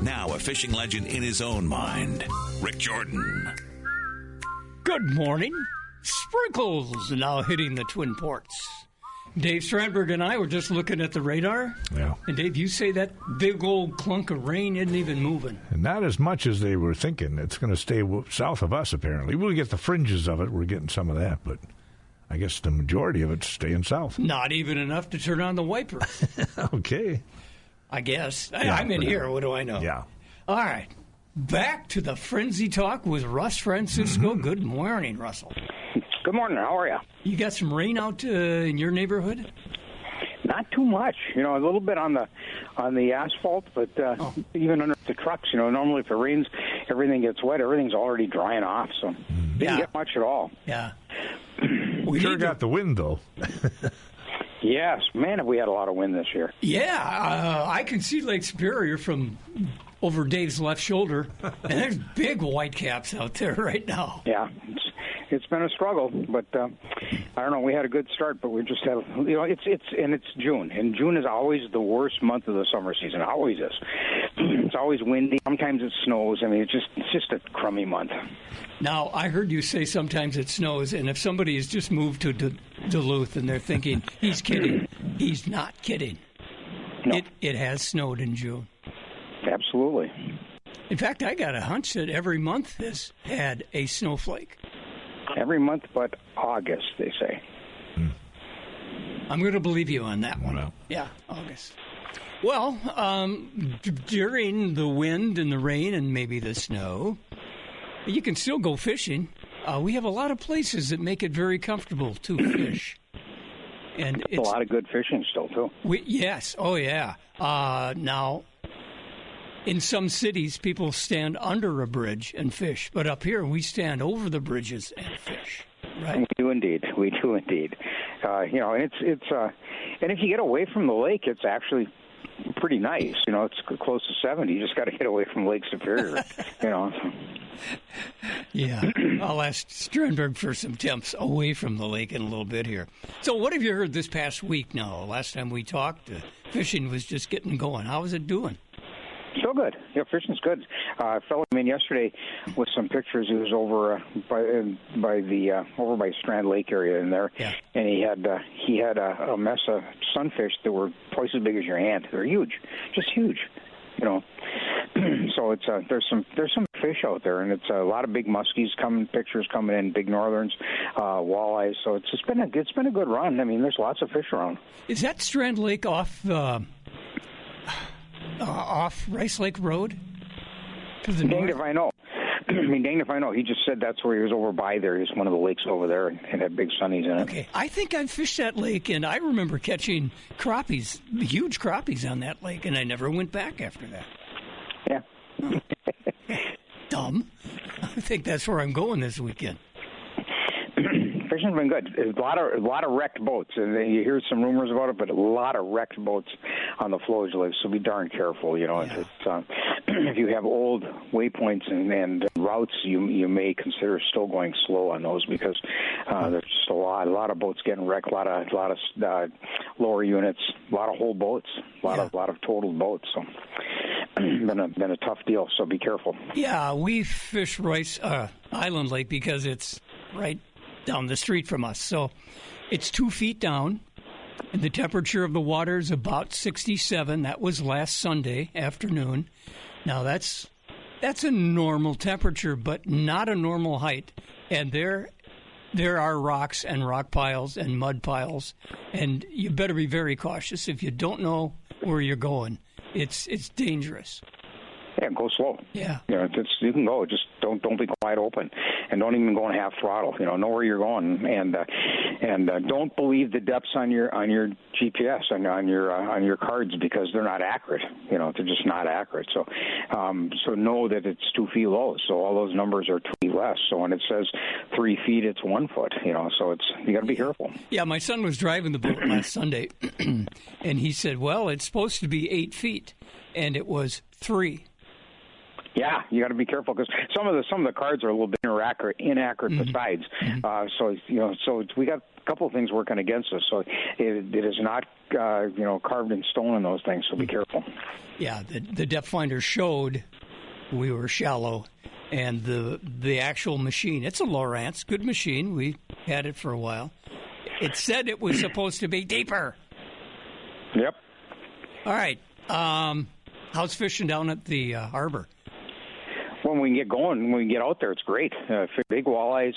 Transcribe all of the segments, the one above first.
Now a fishing legend in his own mind, Rick Jordan. Good morning. Sprinkles now hitting the Twin Ports. Dave Strandberg and I were just looking at the radar. Yeah. And Dave, you say that big old clunk of rain isn't even moving. And not as much as they were thinking. It's going to stay south of us, apparently. We'll get the fringes of it. We're getting some of that, but I guess the majority of it's staying south. Not even enough to turn on the wipers. Okay. I guess. Yeah, I'm in here. What do I know? Yeah. All right. Back to the Frenzy Talk with Russ Francisco. Good morning, Russell. Good morning. How are you? You got some rain out in your neighborhood? Not too much. You know, a little bit on the asphalt, but even under the trucks. You know, normally if it rains, everything gets wet. Everything's already drying off, so didn't get much at all. Yeah. We sure got the wind, though. Yes. Man, have we had a lot of wind this year. Yeah. I can see Lake Superior from over Dave's left shoulder, and there's big white caps out there right now. Yeah. It's been a struggle, but I don't know. We had a good start, but we just had, you know, it's June, and June is always the worst month of the summer season. It always is. It's always windy. Sometimes it snows. I mean, it's just a crummy month. Now, I heard you say sometimes it snows, and if somebody has just moved to Duluth and they're thinking he's kidding, he's not kidding. No. It has snowed in June. Absolutely. In fact, I got a hunch that every month has had a snowflake. Every month but August, they say. I'm going to believe you on that one. Wow. Yeah, August. Well, during the wind and the rain and maybe the snow, you can still go fishing. We have a lot of places that make it very comfortable to fish. And it's a lot of good fishing still, too. Yes. Oh, yeah. Now, in some cities, people stand under a bridge and fish, but up here we stand over the bridges and fish. Right? We do indeed. You know, and it's and if you get away from the lake, it's actually pretty nice. You know, it's close to 70. You just got to get away from Lake Superior. You know. Yeah, I'll ask Strandberg for some temps away from the lake in a little bit here. So, what have you heard this past week? Now, last time we talked, fishing was just getting going. How is it doing? Still good. Yeah, fishing's good. A fellow came in yesterday with some pictures. He was over by Strand Lake area in there, and he had a mess of sunfish that were twice as big as your hand. They're huge, just huge. You know, so it's there's some fish out there, and it's a lot of big muskies pictures coming in, big northerns, walleyes. So it's been a good run. I mean, there's lots of fish around. Is that Strand Lake off Rice Lake Road? Danged if I know. Danged if I know. He just said that's where he was over by there. He's one of the lakes over there and had big sunnies in it. Okay. I think I've fished that lake, and I remember catching crappies, huge crappies on that lake, and I never went back after that. Yeah. Oh. Dumb. I think that's where I'm going this weekend. Fishing's been good. There's a lot of wrecked boats, and you hear some rumors about it, but a lot of wrecked boats on the flowage lakes. So be darn careful. You know, if you have old waypoints and routes, you may consider still going slow on those because there's just a lot of boats getting wrecked. A lot of lower units, a lot of whole boats, a lot of totaled boats. So. Been a tough deal. So be careful. Yeah, we fish Rice Island Lake because it's right down the street from us. So it's 2 feet down, and the temperature of the water is about 67. That was last Sunday afternoon. Now, that's a normal temperature, but not a normal height. And there are rocks and rock piles and mud piles, and you better be very cautious. If you don't know where you're going, it's dangerous. Yeah, go slow. Yeah. You know, you can go. Just don't be wide open, and don't even go in half throttle. You know where you're going, and don't believe the depths on your GPS and on your cards because they're not accurate. You know, they're just not accurate. So know that it's 2 feet low. So all those numbers are 2 feet less. So when it says 3 feet, it's 1 foot. You know, so you got to be careful. Yeah, my son was driving the boat last Sunday, and he said, "Well, it's supposed to be 8 feet," and it was 3. Yeah, you got to be careful because some of the cards are a little bit inaccurate besides. So we got a couple of things working against us. So it is not carved in stone in those things. So be careful. Yeah, the depth finder showed we were shallow, and the actual machine, it's a Lowrance, good machine. We had it for a while. It said it was supposed to be deeper. Yep. All right. How's fishing down at the harbor? When we can get going, when we get out there, it's great. Big walleyes,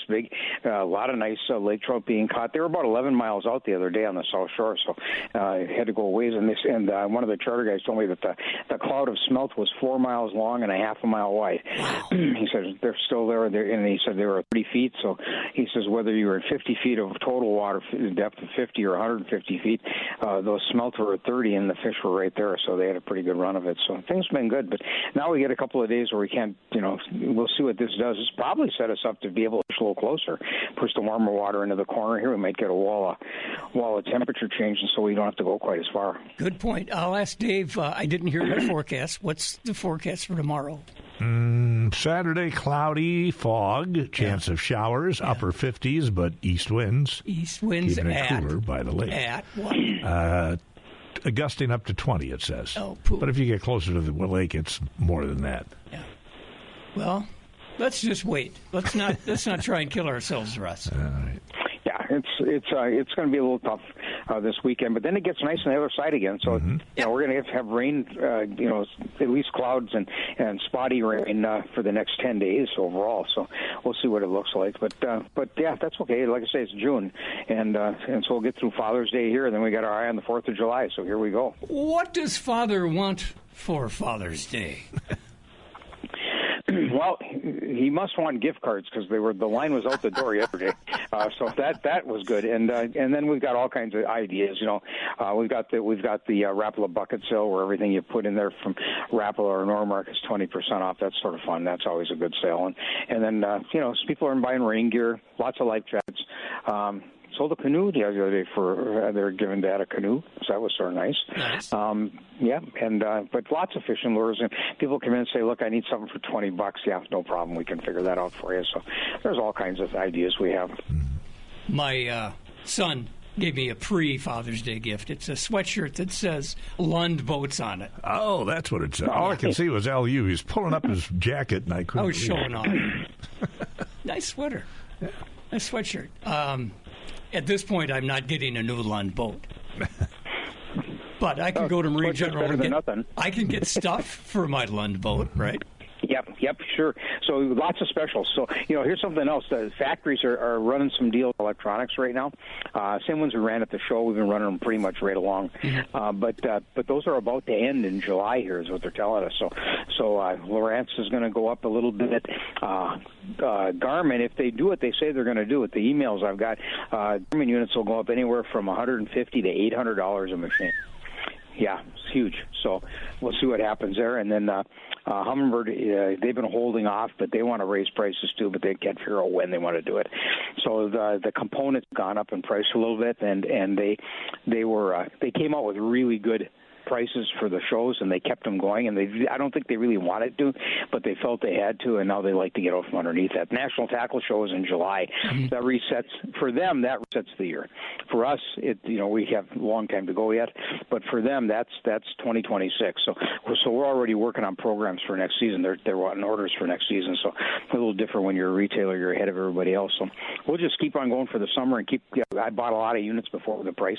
a lot of nice lake trout being caught. They were about 11 miles out the other day on the South Shore, so had to go a ways. And one of the charter guys told me that the cloud of smelt was 4 miles long and a half a mile wide. Wow. He said they're still there, and he said they were 30 feet. So he says whether you were at 50 feet of total water depth of 50 or 150 feet, those smelt were at 30, and the fish were right there. So they had a pretty good run of it. So things have been good. But now we get a couple of days where we can't. We'll see what this does. It's probably set us up to be able to fish a little closer, push the warmer water into the corner here. We might get a wall of temperature change, and so we don't have to go quite as far. Good point. I'll ask Dave. I didn't hear the forecast. What's the forecast for tomorrow? Saturday, cloudy, fog, chance of showers, upper 50s, but east winds. East winds keeping it cooler by the lake. At what? Gusting up to 20, it says. Oh, poop. But if you get closer to the lake, it's more than that. Yeah. Well, let's just wait. Let's not try and kill ourselves, Russ. All right. Yeah, it's going to be a little tough this weekend, but then it gets nice on the other side again. So we're going to have rain, at least clouds and spotty rain for the next 10 days overall. So we'll see what it looks like. But yeah, that's okay. Like I say, it's June, and so we'll get through Father's Day here, and then we got our eye on the 4th of July. So here we go. What does Father want for Father's Day? Well, he must want gift cards because the line was out the door yesterday, so that was good. And then we've got all kinds of ideas. We've got the Rapala bucket sale where everything you put in there from Rapala or Normark is 20% off. That's sort of fun. That's always a good sale. And then people are buying rain gear, lots of life jackets. Sold a canoe the other day for they're giving Dad a canoe, so that was sort of nice. Nice. But lots of fishing lures, and people come in and say, "Look, I need something for $20." Yeah, no problem, we can figure that out for you. So there's all kinds of ideas we have. My son gave me a pre-Father's Day gift. It's a sweatshirt that says Lund Boats on it. Oh, that's what it said. All I can see was LU. He's pulling up his jacket, and I couldn't. I was showing off. Nice sweater. Yeah. Nice sweatshirt. At this point, I'm not getting a new Lund boat. But I can go to Marine General and I can get stuff for my Lund boat, right? Yep, sure. So lots of specials. So, here's something else. The factories are running some deals on electronics right now. Same ones we ran at the show. We've been running them pretty much right along. But those are about to end in July here is what they're telling us. So Lowrance is going to go up a little bit. Garmin, if they do what they say they're going to do it, the emails I've got, Garmin units will go up anywhere from $150 to $800 a machine. Yeah, it's huge. So we'll see what happens there. And then Humminbird, they've been holding off, but they want to raise prices too, but they can't figure out when they want to do it. So the components gone up in price a little bit, and they came out with really good prices for the shows, and they kept them going, and I don't think they really wanted to, but they felt they had to, and now they like to get out from underneath that. National Tackle Show is in July. That resets, for them, that resets the year. For us, we have a long time to go yet, but for them, that's 2026. So we're already working on programs for next season. They're wanting orders for next season, so a little different when you're a retailer. You're ahead of everybody else. So we'll just keep on going for the summer and I bought a lot of units before the price,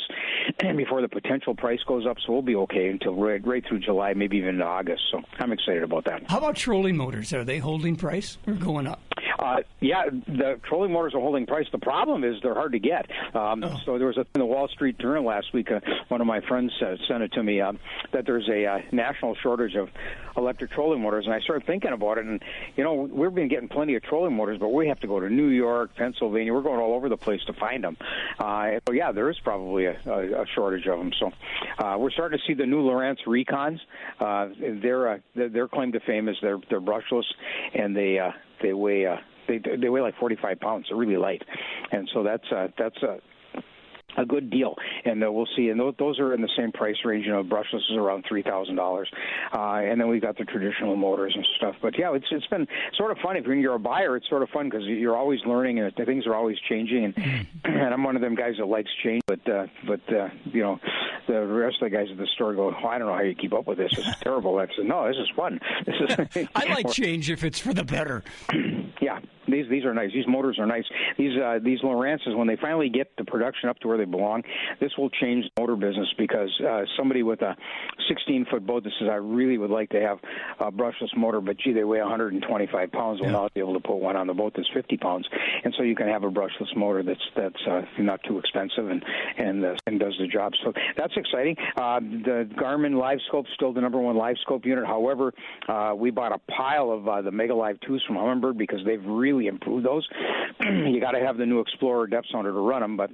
and before the potential price goes up, so we'll be okay until right through July, maybe even into August. So I'm excited about that. How about trolling motors? Are they holding price or going up? Yeah, the trolling motors are holding price. The problem is they're hard to get. So there was in the Wall Street Journal last week, one of my friends sent it to me, that there's a national shortage of electric trolling motors, and I started thinking about it, and, we've been getting plenty of trolling motors, but we have to go to New York, Pennsylvania. We're going all over the place to find them. So, yeah, there is probably a shortage of them. So we're starting to see the new Lowrance Recons. Their claim to fame is they're brushless, and they weigh like 45 pounds. They're really light, and so that's a good deal, and we'll see. And those are in the same price range. Brushless is around $3,000, and then we've got the traditional motors and stuff. But yeah, it's been sort of fun. If you're a buyer, it's sort of fun because you're always learning and things are always changing. And I'm one of them guys that likes change, but the rest of the guys at the store go, oh, I don't know how you keep up with this. It's terrible. I said, no, this is fun. I like change if it's for the better. Yeah. These are nice. These motors are nice. These Lowrances, when they finally get the production up to where they belong, this will change the motor business because somebody with a 16-foot boat that says, I really would like to have a brushless motor, but gee, they weigh 125 pounds, will now be able to put one on the boat that's 50 pounds. And so you can have a brushless motor that's not too expensive and does the job. So that's exciting. The Garmin LiveScope still the number one LiveScope unit. However, we bought a pile of the Mega Live 2s from Humminbird because they've really improve those. You got to have the new Explorer depth sounder to run them, but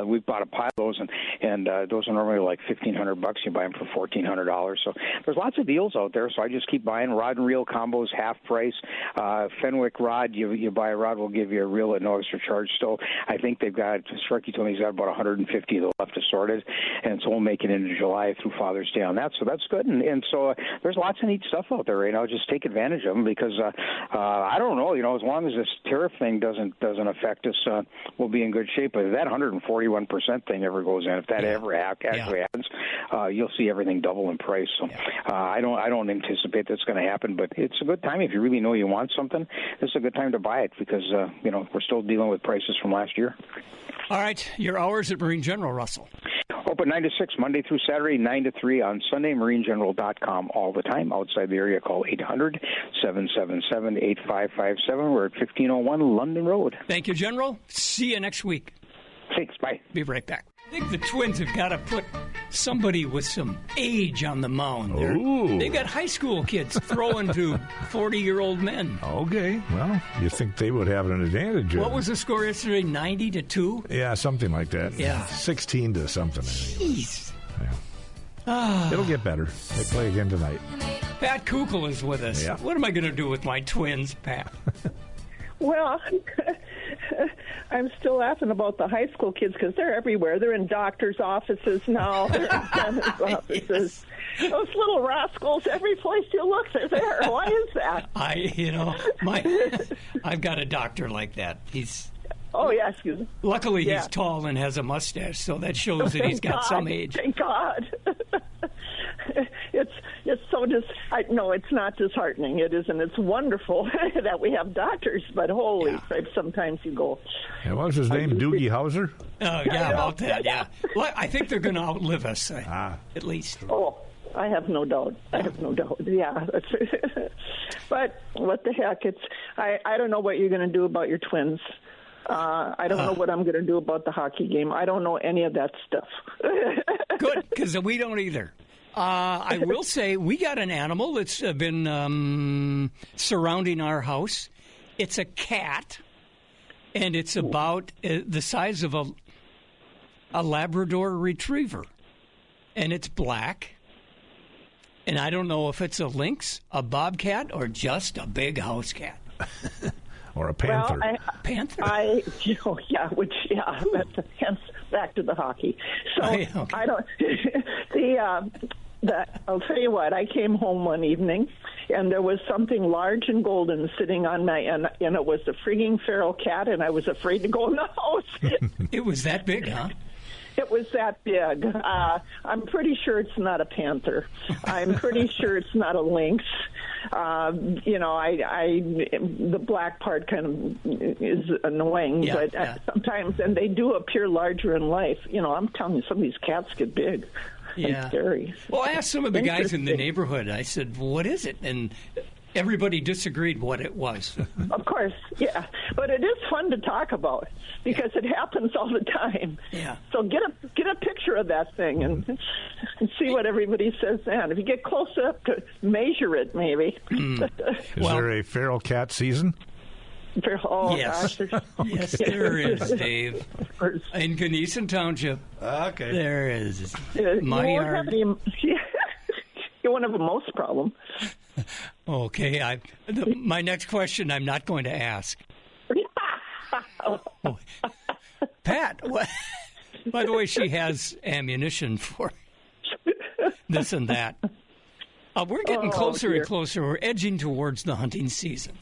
we've bought a pile of those, and those are normally like $1,500. You buy them for $1,400. So there's lots of deals out there. So I just keep buying rod and reel combos, half price. Fenwick rod, you buy a rod, we'll give you a reel at no extra charge. Still, I think they've got. Sharky told me he's got about 150 of the left assorted, and so we'll make it into July through Father's Day on that. So that's good. And so there's lots of neat stuff out there right now. Just take advantage of them because I don't know. As long as this tariff thing doesn't affect us, we'll be in good shape. But that 141% thing ever goes in, if that ever actually happens, you'll see everything double in price. So I don't anticipate that's going to happen, but it's a good time if you really know you want something. This is a good time to buy it because we're still dealing with prices from last year. All right, your hours at Marine General, Russell. Open 9 to 6, Monday through Saturday, 9 to 3 on Sunday, marinegeneral.com all the time. Outside the area, call 800-777-8557. We're at 1501 London Road. Thank you, General. See you next week. Thanks, bye. Be right back. I think the Twins have got to put somebody with some age on the mound. They got high school kids throwing to 40-year-old men. Okay, well, you think they would have an advantage. What was the score yesterday, 90-2? Yeah, something like that. Yeah. 16 to something. Jeez. Yeah. It'll get better. They play again tonight. Pat Kukl is with us. Yeah. What am I going to do with my Twins, Pat? Well, I'm still laughing about the high school kids because they're everywhere. They're in doctors' offices now. They're in dentist offices. Yes. Those little rascals, every place you look, they're there. Why is that? I've got a doctor like that. Oh, yeah, excuse me. Luckily, he's tall and has a mustache, so that shows that he's got some age. Thank God. It's so no, it's not disheartening. It isn't. It's wonderful that we have doctors, but holy crap, sometimes you go. And what was his name? Doogie Howser? Oh, yeah, about that, yeah. Well, I think they're going to outlive us, at least. Oh, I have no doubt. Yeah. But what the heck? I don't know what you're going to do about your Twins. I don't know what I'm going to do about the hockey game. I don't know any of that stuff. Good, because we don't either. I will say we got an animal that's been surrounding our house. It's a cat, and it's about the size of a Labrador Retriever, and it's black. And I don't know if it's a lynx, a bobcat, or just a big house cat. Or a panther. Well, Panther? Hence, back to the hockey. So okay. I don't. I'll tell you what. I came home one evening, and there was something large and golden sitting on and it was a frigging feral cat, and I was afraid to go in the house. It was that big, huh? It was that big. I'm pretty sure it's not a panther. I'm pretty sure it's not a lynx. The black part kind of is annoying, but sometimes, and they do appear larger in life. I'm telling you, some of these cats get big. And scary. Well, I asked some of the guys in the neighborhood. I said, "What is it?" And everybody disagreed what it was. Of course, yeah. But it is fun to talk about because it happens all the time. Yeah. So get a picture of that thing and see what everybody says then. If you get close up to measure it, maybe. Is there a feral cat season? Oh, yes. Gosh. Yes, there is, Dave. In Gunnison Township. Okay. There is. You won't have a mouse problem. Okay. My next question I'm not going to ask. Pat, By the way, she has ammunition for this and that. We're getting closer and closer. We're edging towards the hunting season.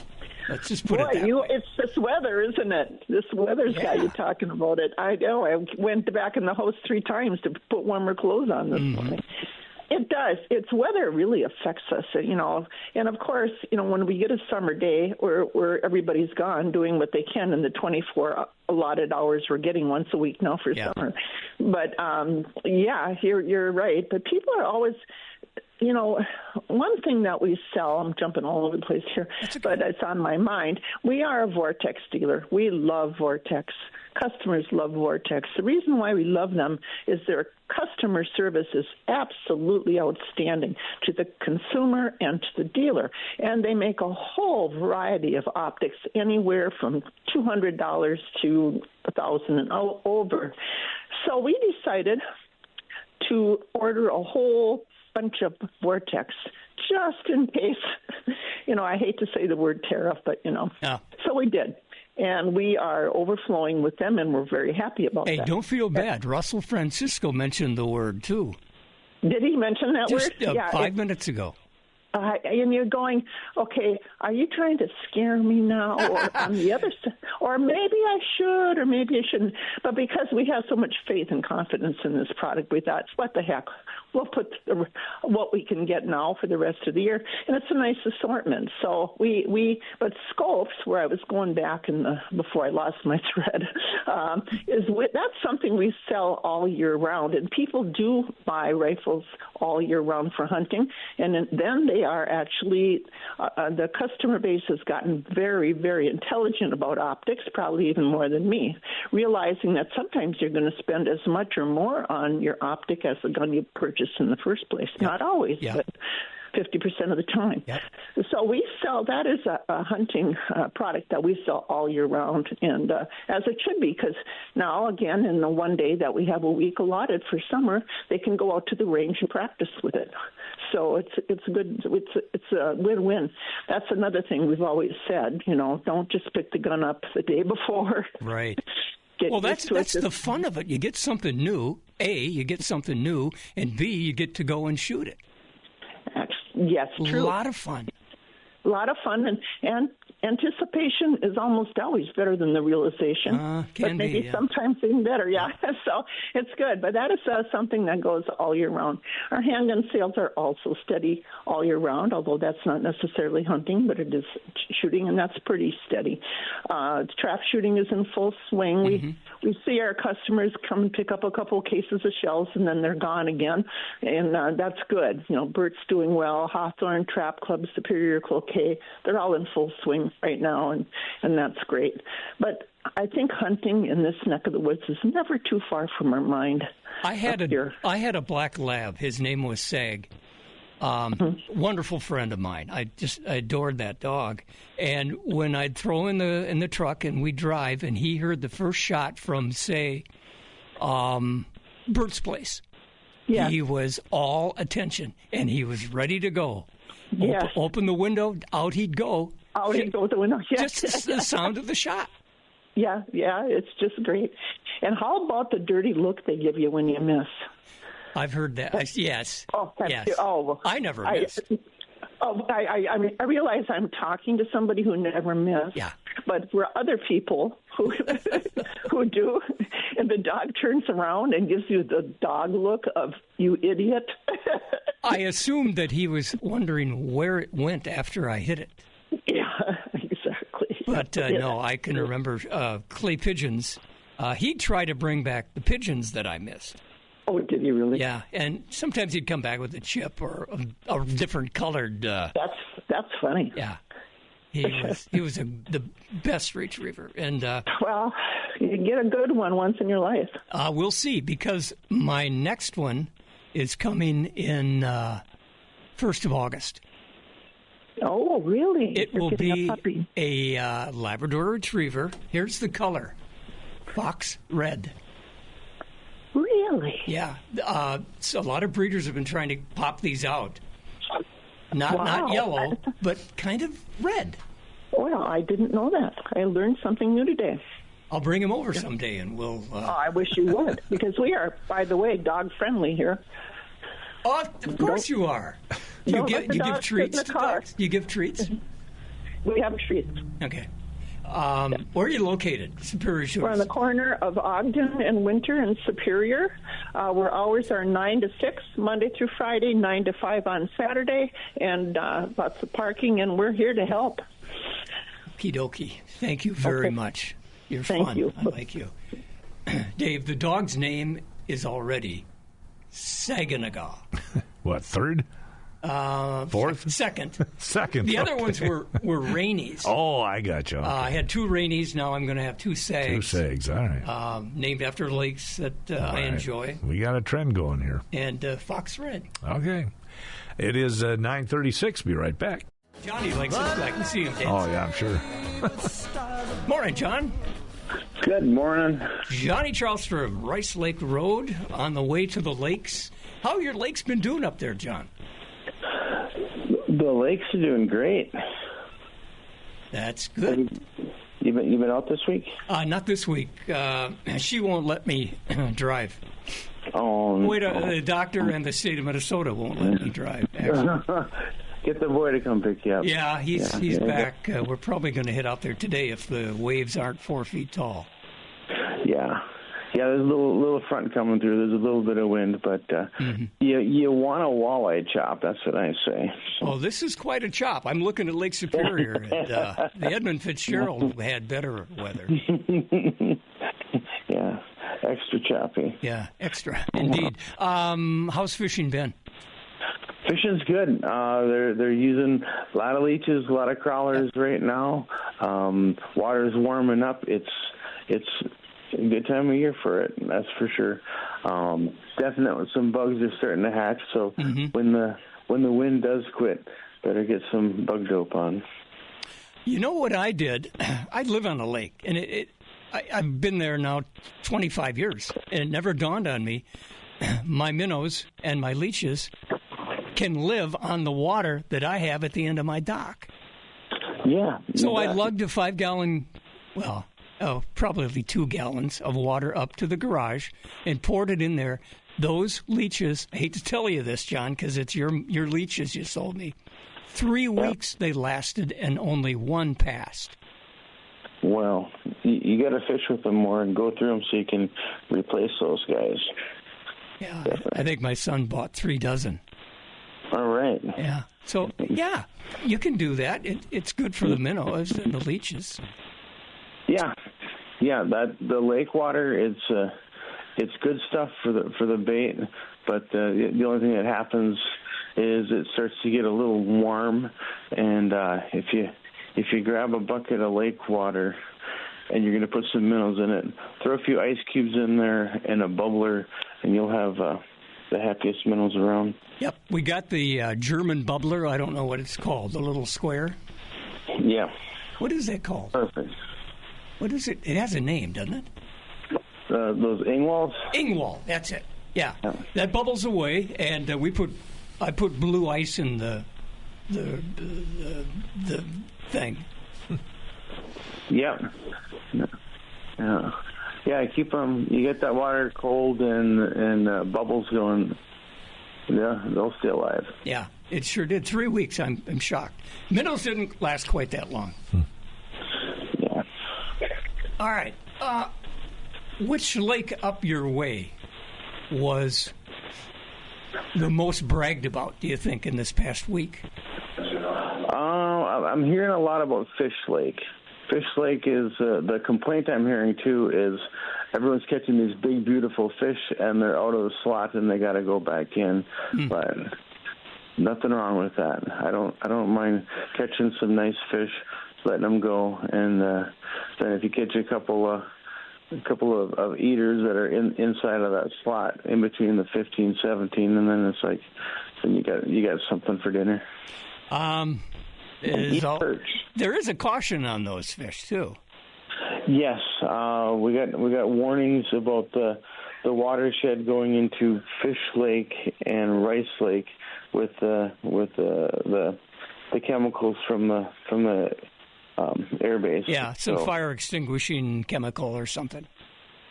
Let's just put it that way. It's this weather, isn't it? This weather's got you talking about it. I know. I went back in the house 3 times to put warmer clothes on this morning. It does. It's weather really affects us, And of course, when we get a summer day where everybody's gone doing what they can in the 24 allotted hours we're getting once a week now for summer. But, you're right. But people are always... one thing that we sell, I'm jumping all over the place here, but it's on my mind. We are a Vortex dealer. We love Vortex. Customers love Vortex. The reason why we love them is their customer service is absolutely outstanding to the consumer and to the dealer. And they make a whole variety of optics, anywhere from $200 to $1,000 and over. So we decided to order a whole bunch of Vortex just in case. I hate to say the word tariff, but Yeah. So we did. And we are overflowing with them, and we're very happy about that. Hey, don't feel bad. Russell Francisco mentioned the word, too. Did he mention that word? Just 5 it, minutes ago. And you're going, okay, are you trying to scare me now? Or on the other side, or maybe I should, or maybe I shouldn't. But because we have so much faith and confidence in this product, we thought, what the heck? We'll put what we can get now for the rest of the year. And it's a nice assortment. So but scopes, where I was going back before I lost my thread, that's something we sell all year round. And people do buy rifles all year round for hunting. And then they are actually, the customer base has gotten very, very intelligent about optics, probably even more than me, realizing that sometimes you're going to spend as much or more on your optic as the gun you purchased in the first place. Yep. Not always, but 50% of the time. Yep. So we sell, that is a hunting product that we sell all year round, and as it should be, because now, again, in the one day that we have a week allotted for summer, they can go out to the range and practice with it. So it's good. It's a win-win. That's another thing we've always said, don't just pick the gun up the day before. Right. Well, that's the fun of it. You get something new. A, you get something new, and B, you get to go and shoot it. Yes, true. A lot of fun. A lot of fun, and anticipation is almost always better than the realization. But maybe sometimes even better, yeah. So it's good. But that is something that goes all year round. Our handgun sales are also steady all year round, although that's not necessarily hunting, but it is shooting, and that's pretty steady. Trap shooting is in full swing. Mm-hmm. We see our customers come and pick up a couple of cases of shells, and then they're gone again, and that's good. Bert's doing well. Hawthorne, Trap Club, Superior, Cloquet, they're all in full swing right now, and that's great. But I think hunting in this neck of the woods is never too far from our mind. I had a black lab. His name was Sag. Wonderful friend of mine. I adored that dog. And when I'd throw in the truck and we'd drive, and he heard the first shot from, say, Bert's place, he was all attention, and he was ready to go. Yes. Open the window, out he'd go. Out he'd go the window. Yes. Just the sound of the shot. Yeah, it's just great. And how about the dirty look they give you when you miss? I've heard that. Yes. Oh, yes. I never missed. I mean, I realize I'm talking to somebody who never missed. Yeah. But for other people who who do, and the dog turns around and gives you the dog look of, you idiot. I assumed that he was wondering where it went after I hit it. Yeah, exactly. But no, I can remember clay pigeons. He'd try to bring back the pigeons that I missed. Oh, did he really? Yeah, and sometimes he'd come back with a chip or a different colored. That's funny. Yeah, he was the best retriever, and well, you get a good one once in your life. We'll see, because my next one is coming in 1st of August. Oh, really? It will be a Labrador Retriever. Here's the color: fox red. Really? Yeah. So a lot of breeders have been trying to pop these out. Not yellow, but kind of red. Well, I didn't know that. I learned something new today. I'll bring him over someday, and we'll. I wish you would, because we are, by the way, dog friendly here. Oh, of course you are. You give treats to dogs? You give treats? We have treats. Okay. Where are you located? Superior Shores. We're on the corner of Ogden and Winter and Superior. Our hours are 9 to 6, Monday through Friday, 9 to 5 on Saturday, and lots of parking, and we're here to help. Okie dokie. Thank you very much. You're Thank fun. you. I like you. Dave, the dog's name is already Saginaw. What, third? Fourth? Second. Second. The other ones were Rainies. Oh, I got you. Okay. I had 2 Rainies. Now I'm going to have 2 Sags. 2 Sags, all right. Named after lakes that I enjoy. We got a trend going here. And Fox Red. Okay. It is 9:36. Be right back. Johnny likes it. I can see him dancing. Oh, yeah, I'm sure. Morning, John. Good morning. Johnny Charlstrom, Rice Lake Road, on the way to the lakes. How your lakes been doing up there, John? The lakes are doing great. That's good. You been out this week? Not this week. She won't let me drive. Oh, Wait, the doctor and the state of Minnesota won't let me drive. Get the boy to come pick you up. Yeah, he's back. We're probably going to head out there today if the waves aren't 4 feet tall. Yeah. There's a little front coming through. There's a little bit of wind, but you want a walleye chop. That's what I say. So. Oh, this is quite a chop. I'm looking at Lake Superior, and the Edmund Fitzgerald had better weather. Yeah, extra choppy. Yeah, extra indeed. How's fishing been? Fishing's good. They're using a lot of leeches, a lot of crawlers right now. Water's warming up. It's a good time of year for it, that's for sure. Definitely some bugs are starting to hatch, so when the wind does quit, better get some bug dope on. You know what I did? I live on a lake, and I've been there now 25 years, and it never dawned on me my minnows and my leeches can live on the water that I have at the end of my dock. Yeah. So I lugged a 5-gallon, probably 2 gallons of water up to the garage and poured it in there. Those leeches, I hate to tell you this, John, because it's your leeches you sold me. 3 weeks they lasted and only 1 passed. Well, you got to fish with them more and go through them so you can replace those guys. Yeah, I think my son bought 3 dozen. All right. Yeah. So, yeah, you can do that. It's good for the minnows and the leeches. Yeah. That the lake water, it's good stuff for the bait, but the only thing that happens is it starts to get a little warm, and if you grab a bucket of lake water and you're going to put some minnows in it, throw a few ice cubes in there and a bubbler, and you'll have the happiest minnows around. Yep, we got the German bubbler. I don't know what it's called, the little square. Yeah. What is that called? Perfect. What is it? It has a name, doesn't it? Those Ingwalls? Ingwall, that's it. Yeah. That bubbles away, and I put blue ice in the thing. Yeah. Yeah, keep them. You get that water cold and bubbles going. Yeah, they'll stay alive. Yeah, it sure did. 3 weeks. I'm shocked. Minnows didn't last quite that long. Yeah. All right. Which lake up your way was the most bragged about, do you think, in this past week? I'm hearing a lot about Fish Lake. Fish Lake is the complaint I'm hearing too is everyone's catching these big beautiful fish and they're out of the slot and they got to go back in. But nothing wrong with that. I don't mind catching some nice fish, letting them go, and then if you catch a couple of eaters that are inside of that slot in between the 15, 17, and then it's like then you got something for dinner. There is a caution on those fish too. Yes, we got warnings about the watershed going into Fish Lake and Rice Lake with the chemicals from the air base. Yeah, some fire extinguishing chemical or something.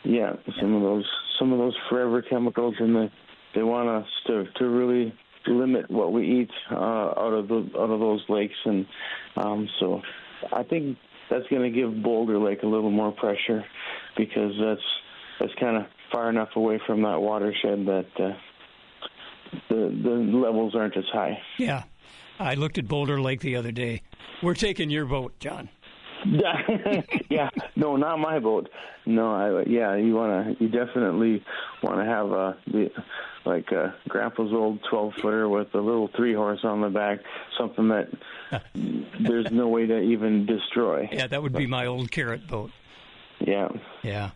Yeah, some of those forever chemicals, and they want us to really limit what we eat out of those lakes, and so I think that's going to give Boulder Lake a little more pressure, because that's kind of far enough away from that watershed that the levels aren't as high. Yeah, I looked at Boulder Lake the other day. We're taking your boat, John. Yeah, no, not my boat. No, you definitely want to have Grandpa's old 12-footer with a little 3-horse on the back, something that there's no way to even destroy. Yeah, that would be my old carrot boat. Yeah. Yeah.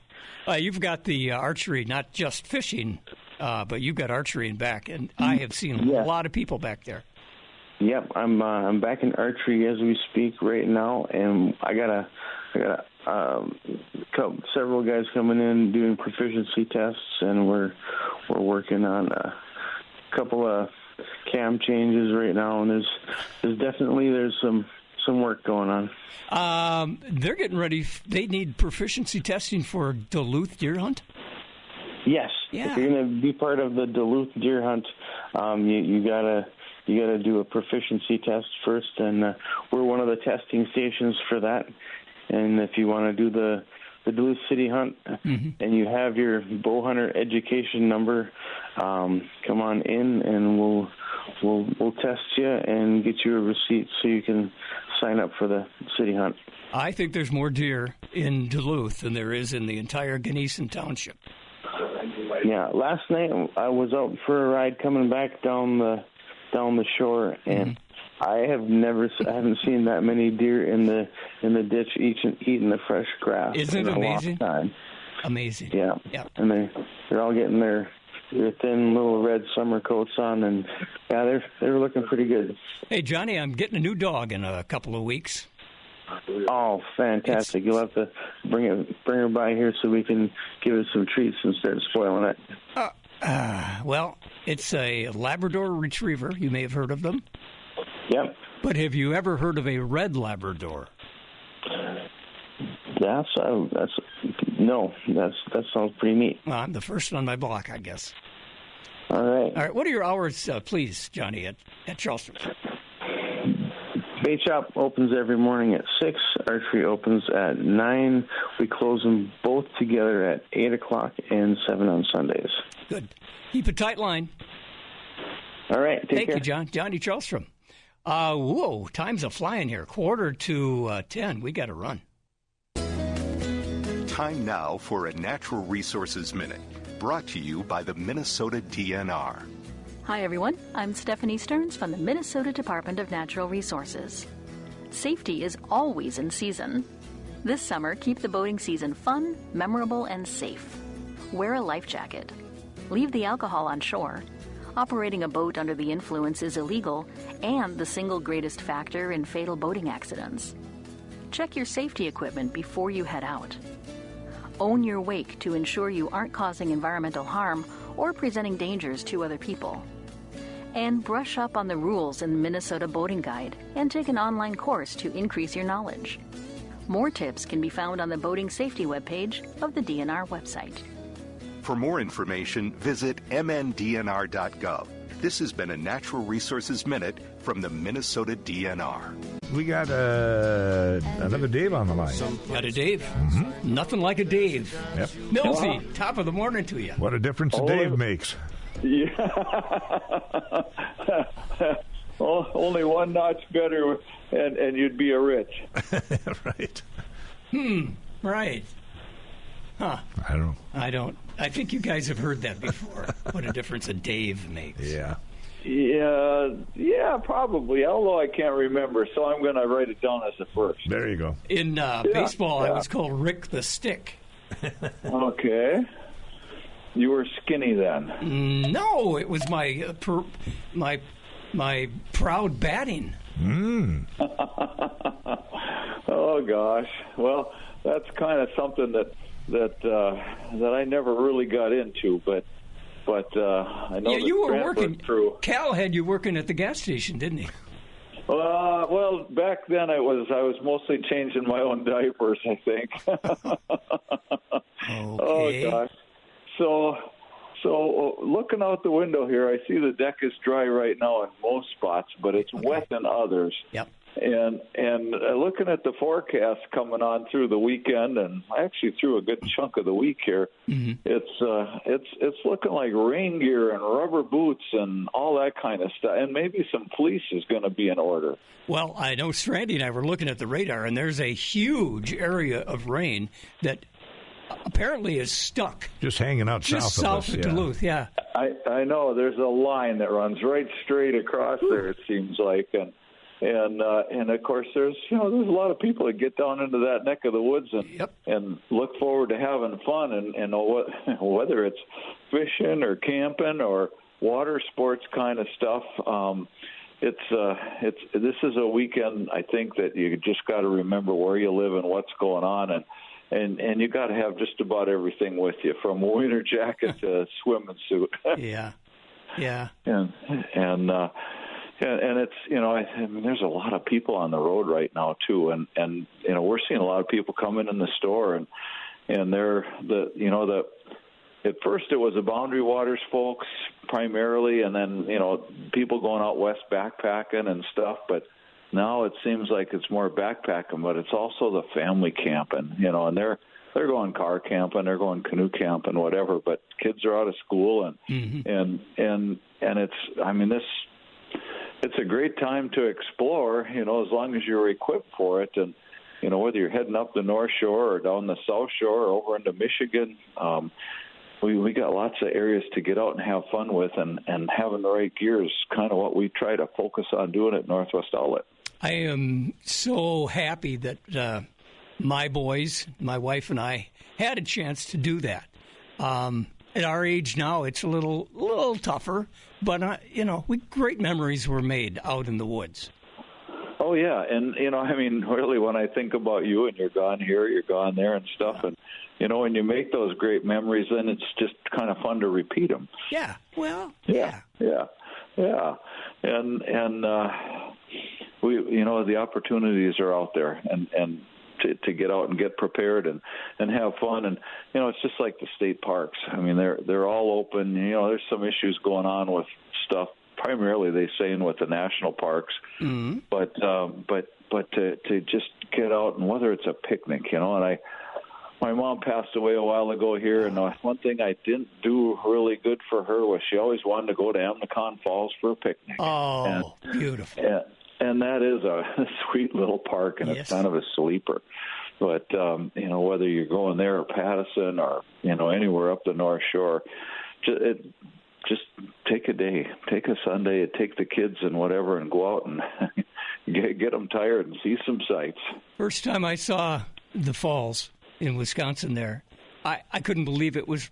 You've got the archery, not just fishing, but you've got archery in back, and I have seen a lot of people back there. Yep, I'm back in archery as we speak right now, and I got several guys coming in doing proficiency tests, and we're working on a couple of cam changes right now, and there's some work going on. They're getting ready. They need proficiency testing for Duluth deer hunt. Yes, yeah. If you're going to be part of the Duluth deer hunt, you gotta do a proficiency test first, and we're one of the testing stations for that. And if you want to do the Duluth City Hunt, and you have your bow hunter education number, come on in, and we'll test you and get you a receipt so you can sign up for the City Hunt. I think there's more deer in Duluth than there is in the entire Gunnison Township. Yeah, last night I was out for a ride coming back down the shore, and I haven't seen that many deer in the ditch eating the fresh grass. Isn't it amazing? Time. Amazing. Yeah. Yep. And they're all getting their thin little red summer coats on, and yeah, they're looking pretty good. Hey Johnny, I'm getting a new dog in a couple of weeks. Oh, fantastic! You'll have to bring her by here so we can give her some treats instead of spoiling it. Well, it's a Labrador Retriever. You may have heard of them. Yep. But have you ever heard of a red Labrador? That sounds pretty neat. Well, I'm the first on my block, I guess. All right. What are your hours, please, Johnny, at Charleston? Bait shop opens every morning at 6. Archery opens at 9. We close them both together at 8 o'clock and 7 on Sundays. Good. Keep a tight line. All right. Take care. Thank you, John. Johnny Charlstrom. Whoa, time's a-flying here. 9:45. We got to run. Time now for a Natural Resources Minute, brought to you by the Minnesota DNR. Hi, everyone. I'm Stephanie Stearns from the Minnesota Department of Natural Resources. Safety is always in season. This summer, keep the boating season fun, memorable, and safe. Wear a life jacket. Leave the alcohol on shore. Operating a boat under the influence is illegal and the single greatest factor in fatal boating accidents. Check your safety equipment before you head out. Own your wake to ensure you aren't causing environmental harm or presenting dangers to other people. And brush up on the rules in the Minnesota Boating Guide and take an online course to increase your knowledge. More tips can be found on the boating safety webpage of the DNR website. For more information, visit mndnr.gov. This has been a Natural Resources Minute from the Minnesota DNR. We got another Dave on the line. Got a Dave? Nothing like a Dave. Yep. Millsy, top of the morning to you. What a difference a Dave makes. Yeah. Only one notch better, and you'd be a rich. Right. Right. Huh. I don't. I think you guys have heard that before. What a difference a Dave makes. Yeah. Yeah, probably. Although I can't remember, so I'm going to write it down as the first. There you go. In baseball, I was called Rick the Stick. Okay. You were skinny then. No, it was my proud batting. Oh gosh. Well, that's kind of something that I never really got into, but I know you were working. Cal had you working at the gas station, didn't he? Well, back then I was mostly changing my own diapers, I think. Okay. Oh gosh. So looking out the window here, I see the deck is dry right now in most spots, but it's wet in others. Yep. And looking at the forecast coming on through the weekend, and actually through a good chunk of the week here, it's looking like rain gear and rubber boots and all that kind of stuff, and maybe some fleece is going to be in order. Well, I know Strandy and I were looking at the radar, and there's a huge area of rain that apparently is stuck. Just hanging out just south of Duluth, yeah. I know. There's a line that runs right straight across there, it seems like, and of course there's a lot of people that get down into that neck of the woods and look forward to having fun, and whether it's fishing or camping or water sports kind of stuff. This is a weekend, I think, that you just got to remember where you live and what's going on, and you got to have just about everything with you, from a winter jacket to a swimming suit. Yeah. And it's I mean there's a lot of people on the road right now too, and we're seeing a lot of people come in the store, and they're at first it was the Boundary Waters folks primarily, and then people going out west backpacking and stuff, but now it seems like it's more backpacking, but it's also the family camping, and they're going car camping, they're going canoe camping, whatever, but kids are out of school, and it's a great time to explore, as long as you're equipped for it. And, whether you're heading up the North Shore or down the South Shore or over into Michigan, we got lots of areas to get out and have fun with, and having the right gear is kind of what we try to focus on doing at Northwest Outlet. I am so happy that my boys, my wife and I, had a chance to do that. At our age now, it's a little tougher, but great memories were made out in the woods. Oh yeah, and really, when I think about you and you're gone here, you're gone there, and stuff, and when you make those great memories, then it's just kind of fun to repeat them. Yeah. Well. Yeah. And we, the opportunities are out there, and to get out and get prepared and have fun. And, it's just like the state parks. I mean, they're all open. There's some issues going on with stuff, primarily they saying with the national parks. Mm-hmm. But to just get out, and whether it's a picnic, and my mom passed away a while ago here, and one thing I didn't do really good for her was she always wanted to go to Amnicon Falls for a picnic. Oh, beautiful. And that is a sweet little park, and It's kind of a sleeper. But, whether you're going there or Pattison or, anywhere up the North Shore, just take a day, take a Sunday, take the kids and whatever, and go out and get them tired and see some sights. First time I saw the falls in Wisconsin there, I couldn't believe it was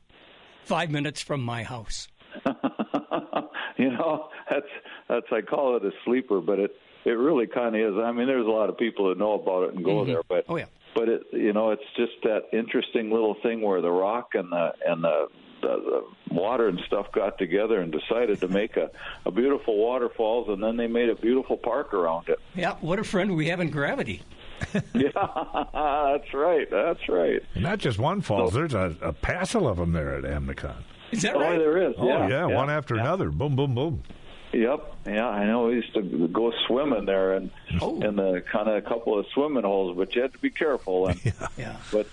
5 minutes from my house. That's I call it a sleeper, but it really kind of is. I mean, there's a lot of people that know about it and go there, but but it's just that interesting little thing where the rock and the water and stuff got together and decided to make a beautiful waterfalls, and then they made a beautiful park around it. Yeah, what a friend we have in gravity. Yeah, that's right. And not just one falls. There's a passel of them there at Amnicon. Is that right? Oh, there is. Oh, yeah, one after another. Boom, boom, boom. Yep. Yeah, I know. We used to go swimming there, and in the kind of a couple of swimming holes, but you had to be careful. And, But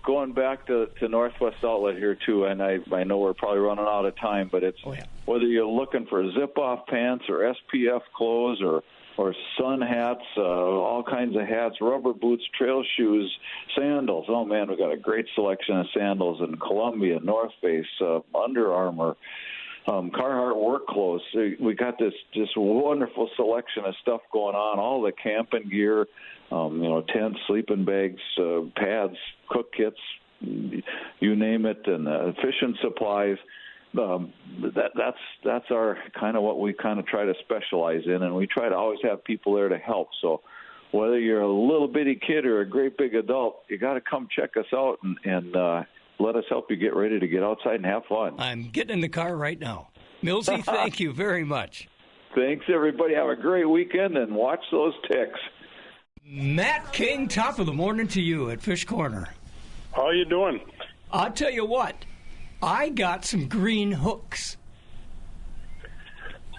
going back to Northwest Outlet here too, and I know we're probably running out of time, but it's whether you're looking for zip-off pants or SPF clothes or sun hats, all kinds of hats, rubber boots, trail shoes, sandals. Oh man, we got a great selection of sandals in Columbia, North Face, Under Armour. Carhartt work clothes. We got this wonderful selection of stuff going on. All the camping gear, tents, sleeping bags, pads, cook kits, you name it, and fishing supplies. That's our kind of what we kind of try to specialize in, and we try to always have people there to help. So whether you're a little bitty kid or a great big adult, you got to come check us out and let us help you get ready to get outside and have fun. I'm getting in the car right now. Millsy, thank you very much. Thanks, everybody. Have a great weekend and watch those ticks. Matt King, top of the morning to you at Fish Corner. How you doing? I'll tell you what, I got some green hooks.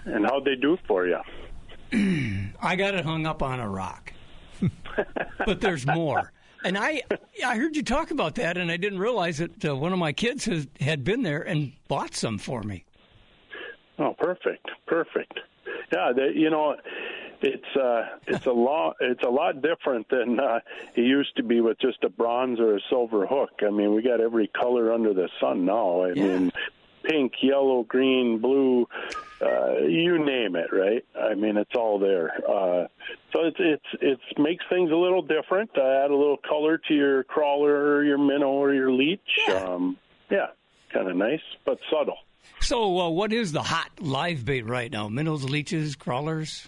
And how'd they do for you? I got it hung up on a rock. But there's more. And I heard you talk about that, and I didn't realize that one of my kids had been there and bought some for me. Oh, perfect. Yeah, it's a lot different than it used to be with just a bronze or a silver hook. I mean, we got every color under the sun now. I mean, pink, yellow, green, blue, you name it, right? I mean, it's all there. So it makes things a little different. Add a little color to your crawler or your minnow or your leech. Yeah, kind of nice, but subtle. So what is the hot live bait right now? Minnows, leeches, crawlers?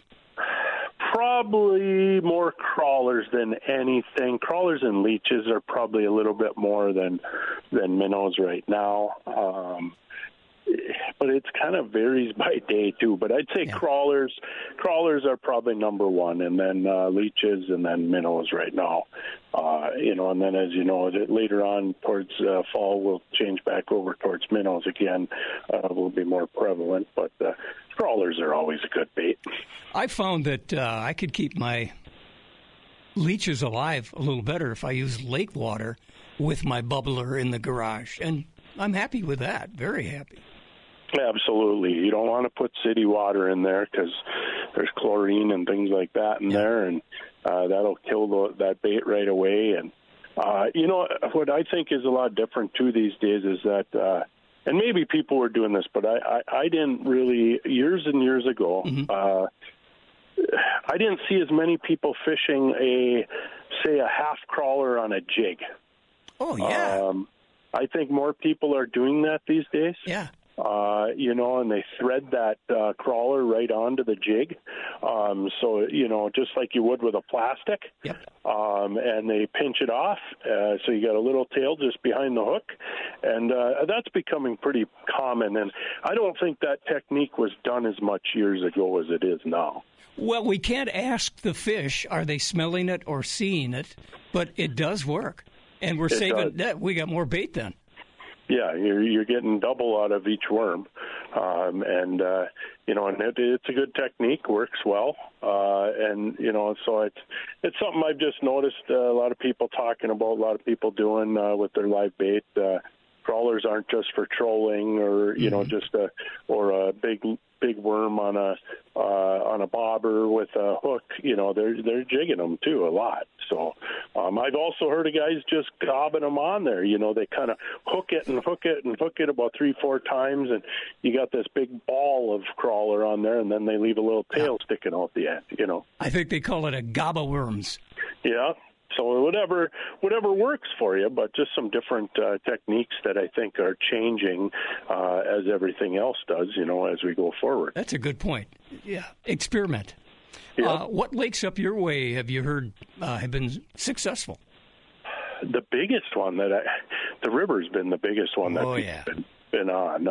Probably more crawlers than anything. Crawlers and leeches are probably a little bit more than minnows right now. But it kind of varies by day too. But I'd say crawlers are probably number one, and then leeches, and then minnows right now. And then as you know, later on towards fall, we'll change back over towards minnows again. Will be more prevalent, but crawlers are always a good bait. I found that I could keep my leeches alive a little better if I use lake water with my bubbler in the garage, and I'm happy with that. Very happy. Absolutely. You don't want to put city water in there because there's chlorine and things like that in there, and that'll kill that bait right away. And, what I think is a lot different, too, these days is that, and maybe people were doing this, but I didn't really, years and years ago, I didn't see as many people fishing a half crawler on a jig. Oh, yeah. I think more people are doing that these days. Yeah. And they thread that crawler right onto the jig. So, just like you would with a plastic. Yep. And they pinch it off. So you got a little tail just behind the hook. And that's becoming pretty common. And I don't think that technique was done as much years ago as it is now. Well, we can't ask the fish, are they smelling it or seeing it? But it does work. And we're saving that. We got more bait then. Yeah, you're getting double out of each worm, and it's a good technique, works well, so it's something I've just noticed a lot of people talking about, a lot of people doing with their live bait. Crawlers aren't just for trolling or just a big worm on a bobber with a hook. They're jigging them too a lot. So I've also heard of guys just gobbing them on there. They kind of hook it about 3-4 times, and you got this big ball of crawler on there, and then they leave a little tail sticking out the end. I think they call it a gobba worms. Yeah. So whatever works for you, but just some different techniques that I think are changing as everything else does, as we go forward. That's a good point. Yeah, experiment. Yeah. What lakes up your way have you heard have been successful? The biggest one the river's been the biggest one that been on.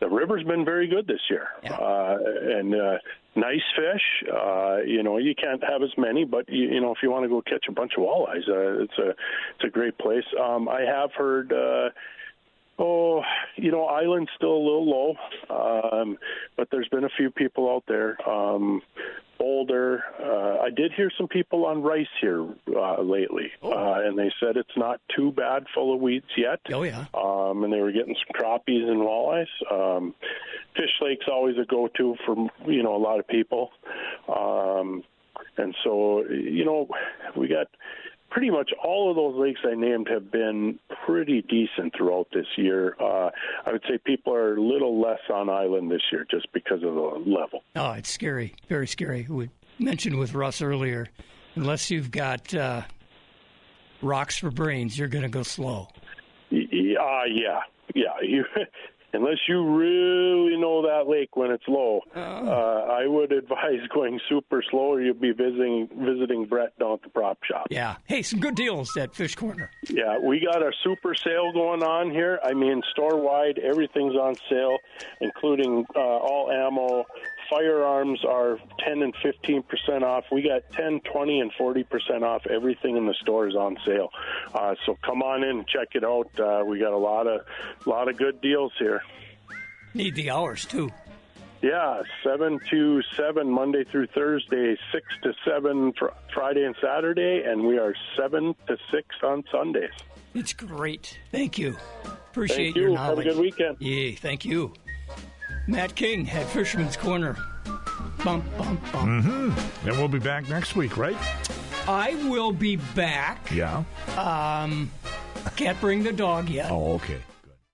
The river's been very good this year, and nice fish. You can't have as many, but if you want to go catch a bunch of walleyes, it's a great place. I have heard. Island's still a little low, but there's been a few people out there. Boulder. I did hear some people on Rice here lately, and they said it's not too bad full of weeds yet. Oh, yeah. And they were getting some crappies and walleyes. Fish Lake's always a go-to for, a lot of people. And so, we got pretty much all of those lakes I named have been pretty decent throughout this year. I would say people are a little less on island this year just because of the level. Oh, it's scary. Very scary. We mentioned with Russ earlier, unless you've got rocks for brains, you're going to go slow. Yeah. Unless you really know that lake when it's low, I would advise going super slow, or you'll be visiting Brett down at the prop shop. Yeah. Hey, some good deals at Fish Corner. Yeah, we got a super sale going on here. I mean, store-wide, everything's on sale, including all ammo, firearms are 10 and 15% off. We got 10, 20, and 40% off. Everything in the store is on sale. So come on in and check it out. We got a lot of good deals here. Need the hours, too. Yeah, 7 to 7 Monday through Thursday, 6 to 7 Friday and Saturday, and we are 7 to 6 on Sundays. It's great. Thank you. Appreciate thank you. Your knowledge. Have a good weekend. Yeah, thank you. Matt King at Fisherman's Corner. Bum, bum, bum. Mm-hmm. And we'll be back next week, right? I will be back. Yeah. Can't bring the dog yet. Oh, okay.